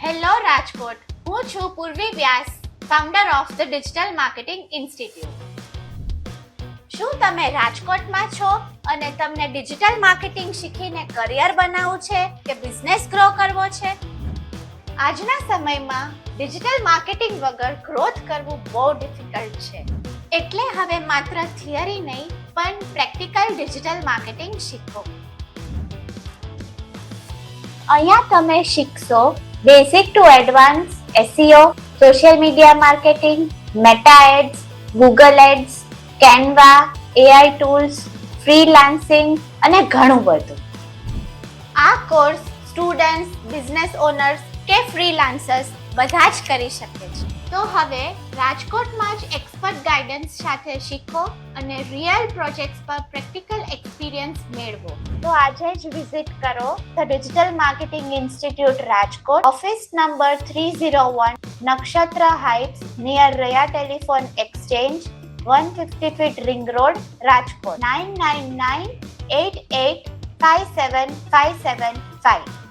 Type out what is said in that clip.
Hello Rajkot, હું છું Purvi Vyas, founder of the digital marketing institute. શું તમે રાજકોટમાં છો અને તમને ડિજિટલ માર્કેટિંગ શીખીને કરિયર બનાવવું છે કે બિઝનેસ ગ્રો કરવો છે? આજના સમયમાં ડિજિટલ માર્કેટિંગ વગર ગ્રોથ કરવું બહુ ડિફિકલ્ટ છે. એટલે હવે માત્ર થિયરી નહીં પણ પ્રેક્ટિકલ ડિજિટલ માર્કેટિંગ શીખો. અહીંયા તમે શીખશો basic to advance SEO, social media marketing, Meta ads, Google ads, Canva, AI tools, freelancing અને ઘણું બધું. આ કોર્સ સ્ટુડન્ટ્સ, બિઝનેસ ઓનર્સ કે ફ્રીલાન્સર્સ બધા જ કરી શકે છે. તો હવે રાજકોટમાં જ એક્સપર્ટ ગાઈડન્સ સાથે શીખો અને રિયલ પ્રોજેક્ટ્સ પર પ્રેક્ટિકલ એક્સપિરિયન્સ મેળવો. તો આજે જ વિઝિટ કરો the digital marketing institute Rajkot, office number 301, નક્ષત્ર હાઇટ્સ, નિયર રયા telephone exchange, 150 fit ring road, Rajkot. 9998857575.